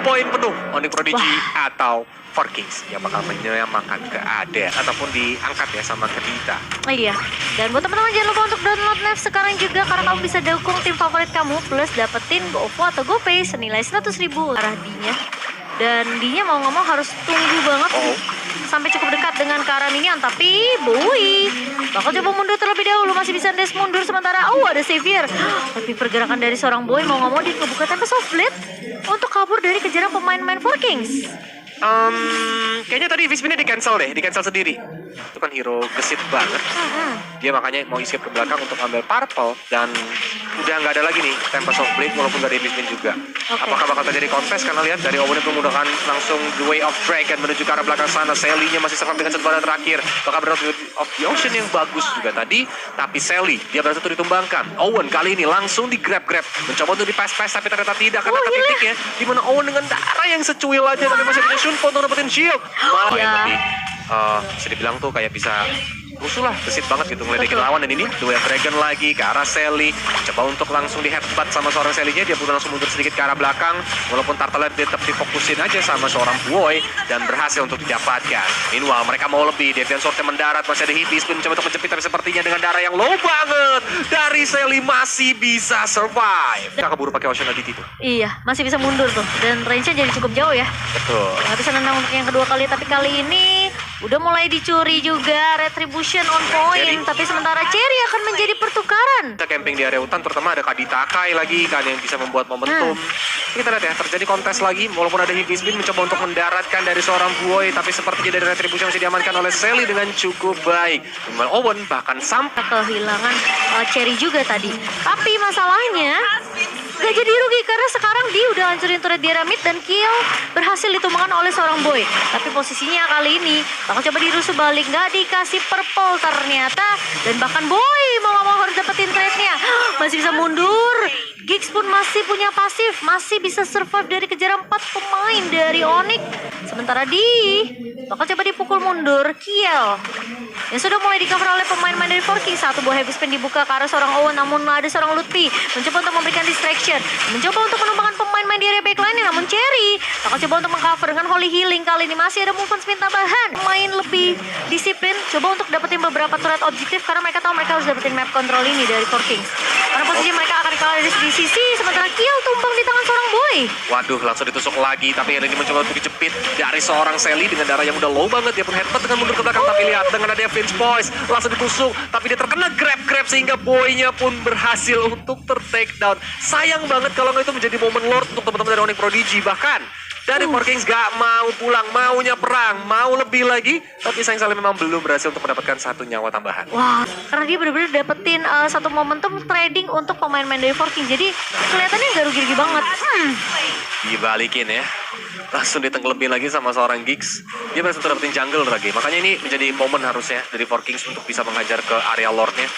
poin penuh Onyx Prodigy atau Four Kings yang bakal menyamakan ke Ade ataupun diangkat ya sama Kedita. Iya, dan buat teman-teman jangan lupa untuk download Nav sekarang juga karena kamu bisa dukung tim favorit kamu plus dapetin GoOvo atau GoPay senilai 100.000 arah D-nya. Dan D-nya mau ngomong harus tunggu banget sampai cukup dekat dengan ke arah minion. Tapi Bowie bakal coba mundur terlebih dahulu, masih bisa dash mundur sementara ada Xavier. Tapi pergerakan dari seorang Bowie mau ngomong di kebuka Tempest of Blade untuk kabur dari kejaran pemain-pemain Four Kings. Kayaknya tadi Vispinnya di-cancel deh, di-cancel sendiri. Itu kan hero gesit banget. Dia makanya mau escape ke belakang untuk ambil purple. Dan udah nggak ada lagi nih Tempest of Blade walaupun nggak ada Vispin juga. Apakah bakal terjadi contest? Karena lihat dari Owen itu menggunakan langsung The Way of Dragon menuju ke arah belakang sana. Sally-nya masih serang dengan sentuhan terakhir. Bakal berada of the Ocean yang bagus juga tadi. Tapi Sally, dia berhasil ditumbangkan. Owen kali ini langsung di-grab-grab. Mencoba untuk di-pass-pass tapi ternyata tidak. Karena titiknya dimana Owen dengan darah yang secuil aja tapi masih punya Shunpo untuk dapetin shield. Malah yang lebih bisa dibilang tuh kayak bisa rusuh lah, gesit banget gitu ngeledekin lawan. Dan ini Duel Dragon lagi ke arah Sally, coba untuk langsung di headbutt sama seorang Sally-nya. Dia pun langsung mundur sedikit ke arah belakang walaupun Turtle dia tetap difokusin aja sama seorang Boy dan berhasil untuk didapatkan. Meanwhile mereka mau lebih, Deviant Sword mendarat, masih ada Hibis pun mencoba untuk menjepit tapi sepertinya dengan darah yang low banget dari Sally masih bisa survive. Kita keburu pakai Ocean Aditi tuh. Iya, masih bisa mundur tuh dan range-nya jadi cukup jauh ya. Betul. Nggak bisa nendang untuk yang kedua kali, tapi kali ini udah mulai dicuri juga Retribution on point. Tapi sementara Cherry akan menjadi pertukaran. Kita camping di area hutan, terutama ada Kadita Kai lagi kan yang bisa membuat momentum. Kita lihat ya, terjadi kontes lagi walaupun ada Hibisbin mencoba untuk mendaratkan dari seorang Boy, tapi sepertinya dari Retribution masih diamankan oleh Sally dengan cukup baik. Owen bahkan sampai kehilangan Cherry juga tadi. Tapi masalahnya gak jadi rugi karena sekarang dia udah hancurin turret di area mid dan kill berhasil ditumbangkan oleh seorang Boy. Tapi posisinya kali ini bakal coba dirusuh balik, gak dikasih purple ternyata. Dan bahkan Boy mau harus dapetin trade-nya. Masih bisa mundur. Giggs pun masih punya pasif, masih bisa survive dari kejaran 4 pemain dari Onyx. Sementara bakal coba dipukul mundur, kill yang sudah mulai di-cover oleh pemain-pemain dari Four Kings. Satu buah heavy spin dibuka ke arah seorang Owen, namun ada seorang Lutfi mencoba untuk memberikan distraction, mencoba untuk menumbangkan pemain-pemain di area backline, namun Cherry bakal coba untuk mengcover dengan Holy Healing. Kali ini masih ada movement spin tambahan, main lebih disiplin, coba untuk dapetin beberapa turret objektif karena mereka tahu mereka harus dapetin map control ini dari Four Kings. Karena posisi mereka akan kalah dari sisi, sementara kill tumbang di tangan seorang Boy. Waduh, langsung ditusuk lagi, tapi ini mencoba untuk dijepit dari seorang Sally dengan darah yang udah low banget. Dia pun headbutt dengan mundur ke belakang, tapi lihat dengan ada Vince Boys langsung ditusuk, tapi dia terkena grab sehingga Boy-nya pun berhasil untuk ter-take down. Sayang banget kalau itu menjadi momen Lord untuk teman-teman dari Onyx Prodigy. Bahkan dari Four Kings gak mau pulang, maunya perang, mau lebih lagi, tapi sayang sekali memang belum berhasil untuk mendapatkan satu nyawa tambahan. Wah, karena dia benar-benar dapetin satu momentum trading untuk pemain-pemain dari Four Kings, jadi kelihatannya gak rugi-rugi banget. Dibalikin ya, langsung ditenggelamin lagi sama seorang Giggs. Dia berhasil dapetin jungle lagi, makanya ini menjadi momen harusnya dari Four Kings untuk bisa menghajar ke area Lordnya.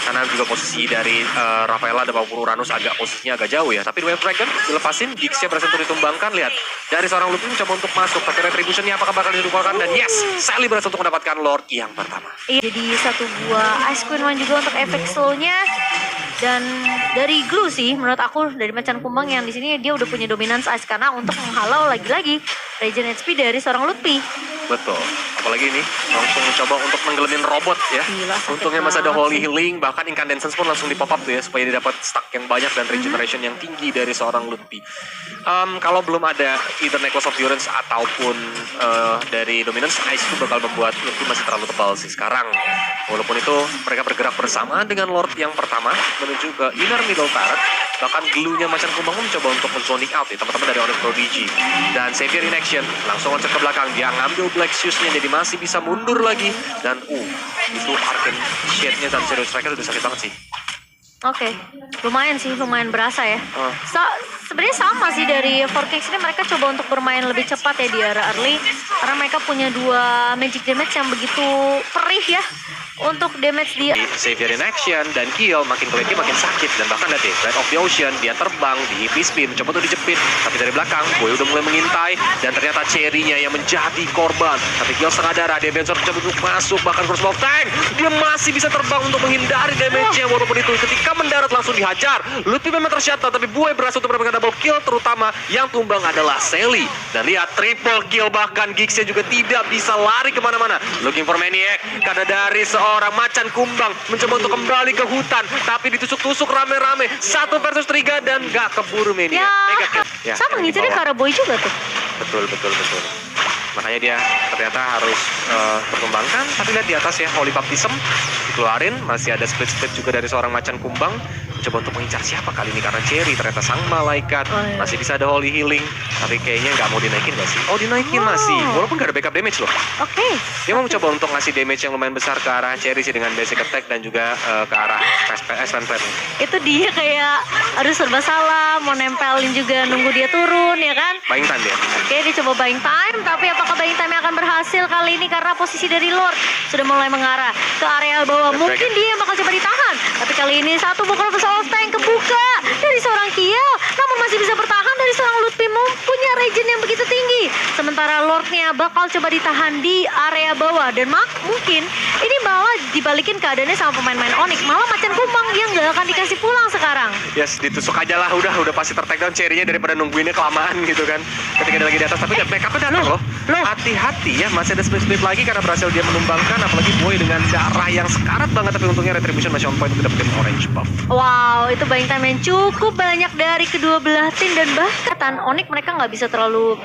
Karena juga posisi dari Rafaela dan maupun Uranus posisinya agak jauh ya. Tapi Wave Dragon dilepasin, Giggs-nya berhasil untuk ditumbangkan. Lihat, dari seorang Lupin mencoba untuk masuk, tapi Retribution-nya apakah bakal dilupakan? Dan yes, Sally berhasil untuk mendapatkan Lord yang pertama. Iya, jadi satu buah Ice Queen One juga untuk efek slow-nya. Dan dari Glue sih, menurut aku dari Macan Kumbang yang di sini dia udah punya dominance ice karena untuk menghalau lagi-lagi regen HP dari seorang Lutfi. Betul, apalagi ini langsung mencoba untuk menggelemin robot ya. Gila, untungnya masih ada Holy Healing, bahkan Incandescence pun langsung di-pop up tuh ya supaya dia dapat stack yang banyak dan regeneration yang tinggi dari seorang Lutfi. Kalau belum ada either Necklace of Endurance ataupun dari Dominance, Ice itu bakal membuat Lutfi masih terlalu tebal sih sekarang. Walaupun itu mereka bergerak bersamaan dengan Lord yang pertama menuju ke inner middle turret. Bahkan Glue-nya Macan Kumbang mencoba untuk men-zoning out ya teman-teman dari Onyx Prodigy. Dan Xavier in action, langsung loncat ke belakang. Dia ngambil Black Shoes-nya jadi masih bisa mundur lagi. Dan itu Arcane Shade-nya dan Shadow Striker udah sakit banget sih. Oke, lumayan sih, lumayan berasa ya. Sebenarnya sama sih dari Four Kings ini, mereka coba untuk bermain lebih cepat ya di area early. Karena mereka punya dua magic damage yang begitu perih ya. untuk damage dia. Xavier in action dan Kill makin kelihatan makin sakit dan bahkan lihat deh, Breath of the Ocean dia terbang di EP spin mencoba untuk dijepit tapi dari belakang Boy udah mulai mengintai dan ternyata Cherry-nya yang menjadi korban tapi Kill setengah darah dia Benson mencoba untuk masuk bahkan cross of tank dia masih bisa terbang untuk menghindari damage-nya walaupun itu ketika mendarat langsung dihajar. Lutfi memang tersyata tapi Boy berhasil untuk mendapatkan double kill terutama yang tumbang adalah Sally dan lihat triple kill bahkan Giggs-nya juga tidak bisa lari kemana-mana. Looking for Maniac karena dari seorang macan kumbang mencoba untuk kembali ke hutan tapi ditusuk-tusuk rame-rame 1 versus 3 dan gak keburu Maniac. Mega kill. Ya, sama ngincernya ke arah Boy juga tuh. Betul. Makanya dia ternyata harus perkembangkan. Tapi lihat di atas ya, Holy Baptism dikeluarin. Masih ada split-split juga dari seorang macan kumbang. Mencoba untuk mengincar siapa kali ini karena Cherry ternyata sang malaikat. Masih bisa ada Holy Healing. Tapi kayaknya nggak mau dinaikin nggak sih? Oh dinaikin masih. Walaupun nggak ada backup damage loh. Oke. Dia mau mencoba untuk ngasih damage yang lumayan besar ke arah Cherry sih dengan basic attack dan juga ke arah Sven Flame. Itu dia kayak aduh serba salah. Mau nempelin juga nunggu dia turun ya kan? Buying time dia. Oke, dia coba buying time, tapi apakah buying time akan berhasil kali ini karena posisi dari Lord sudah mulai mengarah ke area bawah. Mungkin dia bakal coba ditahan, tapi kali ini satu bukan of tank kebuka dari seorang Kiel, namun masih bisa bertahan dari seorang Lutfi punya regen yang begitu tinggi. Sementara Lordnya bakal coba ditahan di area bawah dan mungkin ini malah dibalikin keadaannya sama pemain-pemain Onyx, malah macan kumbang yang gak akan dikasih pulang sekarang. Yes, ditusuk aja lah, udah pasti ter-take down Cherry-nya daripada nungguinnya kelamaan gitu kan. Ketika dia lagi di atas, tapi backupnya datang loh. Hati-hati ya, masih ada split-split lagi karena berhasil dia menumbangkan, apalagi Boy dengan darah yang sekarat banget, tapi untungnya Retribution masih on point untuk dapetin orange buff. Wow, itu buying time yang cukup banyak dari kedua belah tim dan bahkan Onyx mereka nggak bisa terlalu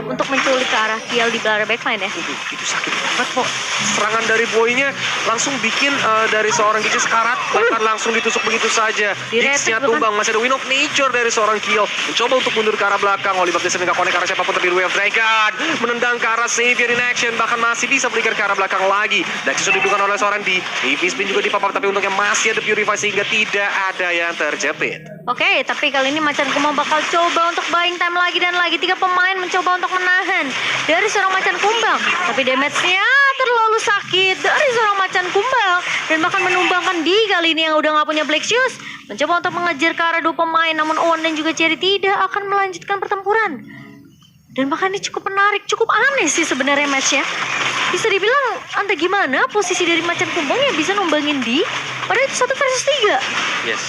untuk menculik ke arah Kiel di belah backline ya. Itu sakit banget kok. Serangan dari Boy-nya langsung bikin dari seorang Giggs sekarat, bahkan langsung ditusuk begitu saja. Giggs-nya tumbang, masih ada Wind of Nature dari seorang Kiel. Mencoba untuk mundur ke arah belakang, Holy Baptism nggak connect ke arah siapapun terdiri Way of Dragon. Menendang ke arah Xavier in action, bahkan masih bisa berikan ke arah belakang lagi. Dan justru didudukan oleh seorang di Spin juga dipapar, tapi untungnya masih ada Purify sehingga tidak ada yang terjepit. Oke, tapi kali ini macan kumbang bakal coba untuk buying time lagi dan lagi. 3 pemain mencoba untuk menahan dari seorang macan kumbang, tapi damage-nya terlalu sakit dari seorang macan kumbang dan bahkan menumbangkan di kali ini yang udah nggak punya Black Shoes. Mencoba untuk mengejar ke arah 2 pemain, namun Owen dan juga Cherry tidak akan melanjutkan pertempuran. Dan bahkan ini cukup menarik, cukup aneh sih sebenarnya match-nya. Bisa dibilang entah gimana posisi dari macan kumbang yang bisa numbangin di padahal itu 1 versus 3. Yes.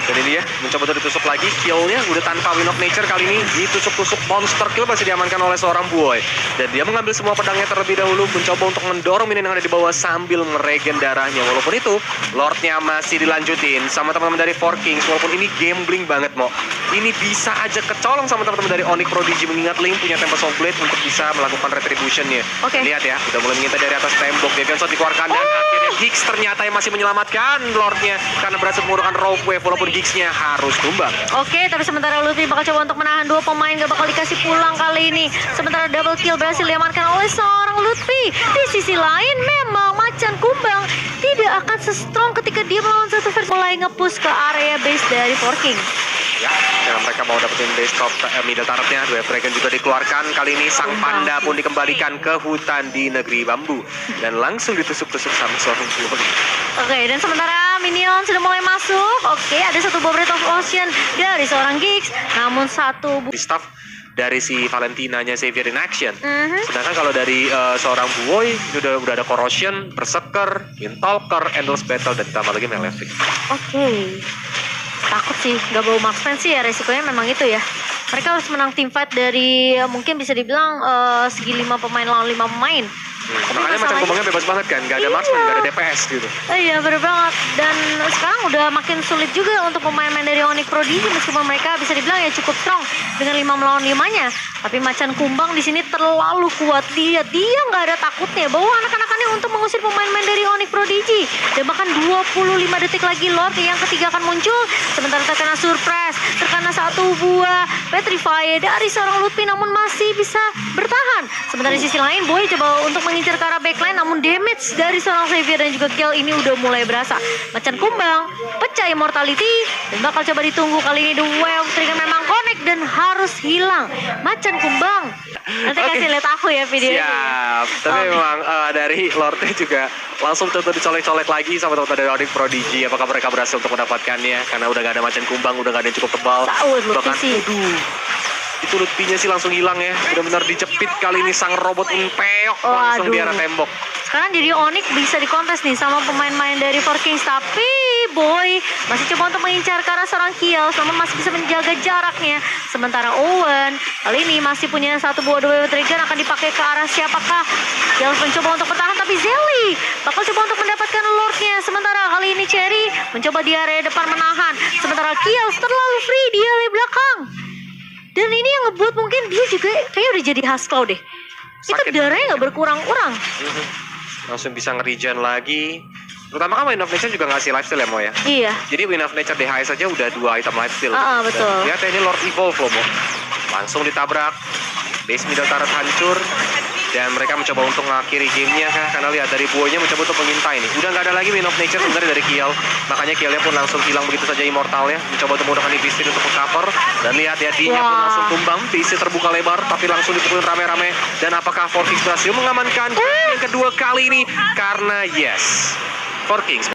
Dan ini ya, mencoba untuk ditusuk lagi. Kill-nya udah tanpa Wind of Nature kali ini. Ditusuk-tusuk monster kill masih diamankan oleh seorang Boy. Dan dia mengambil semua pedangnya terlebih dahulu, mencoba untuk mendorong minion yang ada di bawah sambil meregen darahnya. Walaupun itu, Lordnya masih dilanjutin sama teman-teman dari Four Kings. Walaupun ini gambling banget, Mo. Ini bisa aja kecolong sama teman-teman dari Onyx Prodigy, mengingat Link punya Tempest of Blade untuk bisa melakukan retribution-nya. Lihat ya, udah mulai mengintai dari atas tembok. Deviant Sword dikeluarkan dan akhirnya Giggs ternyata yang masih menyelamatkan Lordnya karena berhasil mengurungkan rope wave walaupun Giggs-nya harus tumbang. Oke, tapi sementara Lutfi bakal coba untuk menahan 2 pemain, gak bakal dikasih pulang kali ini. Sementara double kill berhasil diamankan oleh seorang Lutfi. Di sisi lain memang macan kumbang tidak akan se-strong ketika dia melawan satu versi mulai nge-push ke area base dari Four Kings. Ya, mereka mau dapetin base top middle turretnya. Dua Dragon juga dikeluarkan. Kali ini sang panda pun dikembalikan ke hutan di negeri bambu dan langsung ditusuk-tusuk sama seorang Boy. Oke, dan sementara minion sudah mulai masuk. Oke, ada satu Breath of Ocean dari seorang Giggs, namun satu di staff dari si Valentinanya Xavier in action. Sedangkan kalau dari seorang Boy udah ada Corrosion, Berserker, Windtalker, Endless Battle dan ditambah lagi Malefic. Oke. Takut sih, gak bawa marksman sih ya, resikonya memang itu ya. Mereka harus menang team fight dari mungkin bisa dibilang segi 5 pemain lawan 5 pemain. Makanya macan kumbangnya bebas banget kan, gak ada marksman, gak ada DPS gitu. Iya bener banget. Dan sekarang udah makin sulit juga untuk pemain-pemain dari Onyx Prodigy, meskipun mereka bisa dibilang ya cukup strong dengan 5 melawan 5-nya. Tapi macan kumbang di sini terlalu kuat. Dia nggak ada takutnya bawa anak-anakannya untuk mengusir pemain-pemain dari Onyx Prodigy. Dan bahkan 25 detik lagi Lord yang ketiga akan muncul. Sementara terkena surprise, terkena satu buah Petrify dari seorang Lutfi, namun masih bisa bertahan. Sementara di sisi lain Boy coba untuk mengincar ke arah backline, namun damage dari seorang Xavier dan juga Kill ini udah mulai berasa. Macan kumbang pecah immortality dan bakal coba ditunggu kali ini The Wave Trigger memang connect dan harus hilang. Macan kumbang. Nanti Oke. kasih lihat aku ya videonya. Siap. Tapi Oke. memang dari Lordnya juga langsung tentu dicolek-colek lagi sama teman-teman dari Onyx Prodigy. Apakah mereka berhasil untuk mendapatkannya? Karena udah gak ada macan kumbang, udah gak ada yang cukup tebal. Saud Lutfi Bahkan, sih. itu Lutfinya sih langsung hilang ya. Benar-benar dijepit kali ini sang robot Unpeok langsung Waduh. di arah tembok. Sekarang jadi Onyx bisa dikontes nih sama pemain-pemain dari Four Kings. Tapi Boy masih coba untuk mengincar ke arah seorang Kios, namun masih bisa menjaga jaraknya. Sementara Owen kali ini masih punya satu buah double trigger, akan dipakai ke arah siapakah? Kios mencoba untuk bertahan, tapi Zelly bakal coba untuk mendapatkan Lordnya. Sementara kali ini Cherry mencoba di area depan menahan. Sementara Kios terlalu free di area belakang. Dan ini yang ngebuat mungkin dia juga kayaknya udah jadi Haskell deh. Itu Sakit. darahnya nggak berkurang-kurang. Langsung bisa nge-regen lagi. Terutama kan Wind of Nature juga ngasih lifesteal ya Mo ya. Iya. Jadi Wind of Nature DHS saja udah 2 item lifesteal. Betul. Dan lihat ya, ini Lord Evolve loh Mo. Langsung ditabrak. Base middle turret hancur. Dan mereka mencoba untuk mengakhiri gamenya kah? Karena lihat dari buoynya mencoba untuk mengintai nih. Udah nggak ada lagi Wind of Nature sebenarnya dari Kiel. Makanya Kielnya pun langsung hilang begitu saja immortalnya. Mencoba untuk menggunakan Invisted untuk cover. Dan lihat ya, D-nya pun Wah. langsung tumbang. Base terbuka lebar tapi langsung dipukulin rame-rame. Dan apakah Four Kings berhasil mengamankan yang kedua kali ini? Karena yes, Four Kings